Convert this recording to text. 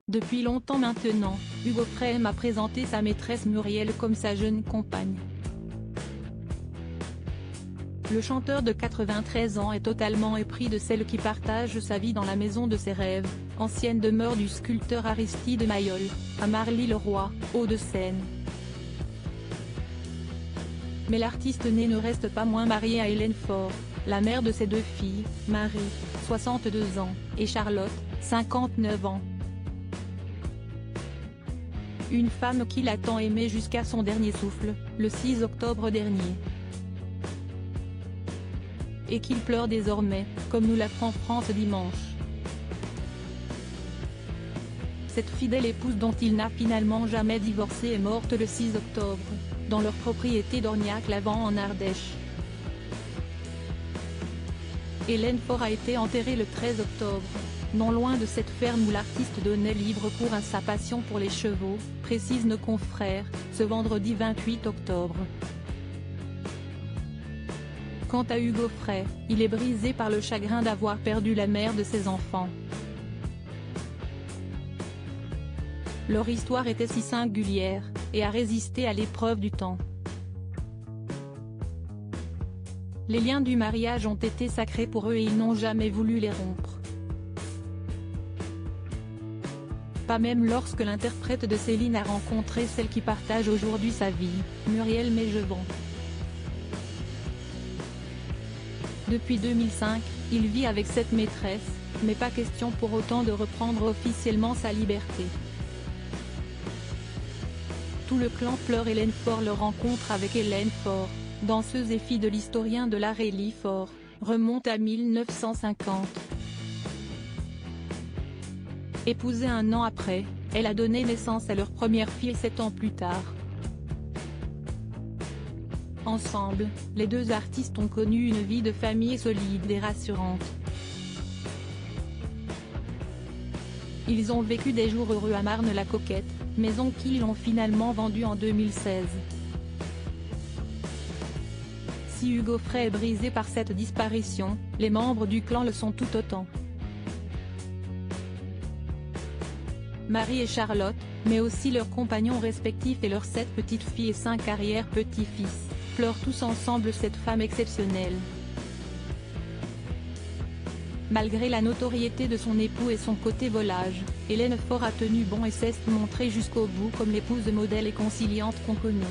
Depuis longtemps maintenant, Hugo Frey m'a présenté sa maîtresse Muriel comme sa jeune compagne. Le chanteur de 93 ans est totalement épris de celle qui partage sa vie dans la maison de ses rêves, ancienne demeure du sculpteur Aristide Maillol, à Marly-le-Roi, Hauts-de-Seine. Mais l'artiste né ne reste pas moins marié à Hélène Faure, la mère de ses deux filles, Marie, 62 ans, et Charlotte, 59 ans. Une femme qu'il a tant aimée jusqu'à son dernier souffle, le 6 octobre dernier. Et qu'il pleure désormais, comme nous l'apprend France dimanche. Cette fidèle épouse dont il n'a finalement jamais divorcé est morte le 6 octobre, dans leur propriété d'Orniac-Lavant en Ardèche. Hélène Faure a été enterrée le 13 octobre, non loin de cette ferme où l'artiste donnait libre cours à sa passion pour les chevaux, précise nos confrères, ce vendredi 28 octobre. Quant à Hugo Frey, il est brisé par le chagrin d'avoir perdu la mère de ses enfants. Leur histoire était si singulière, et a résisté à l'épreuve du temps. Les liens du mariage ont été sacrés pour eux et ils n'ont jamais voulu les rompre. Pas même lorsque l'interprète de Céline a rencontré celle qui partage aujourd'hui sa vie, Muriel Mégevant. Depuis 2005, il vit avec cette maîtresse, mais pas question pour autant de reprendre officiellement sa liberté. Tout le clan pleure Hélène Faure. Leur rencontre avec Hélène Faure, danseuse et fille de l'historien de l'art Élie Faure, remonte à 1950. Épousée un an après, elle a donné naissance à leur première fille 7 ans plus tard. Ensemble, les deux artistes ont connu une vie de famille solide et rassurante. Ils ont vécu des jours heureux à Marne-la-Coquette, maison qu'ils ont finalement vendue en 2016. Si Hugo Frey est brisé par cette disparition, les membres du clan le sont tout autant. Marie et Charlotte, mais aussi leurs compagnons respectifs et leurs 7 petites filles et 5 arrière-petits-fils, pleurent tous ensemble cette femme exceptionnelle. Malgré la notoriété de son époux et son côté volage, Hélène Faure a tenu bon et s'est montrée jusqu'au bout comme l'épouse modèle et conciliante qu'on connaît.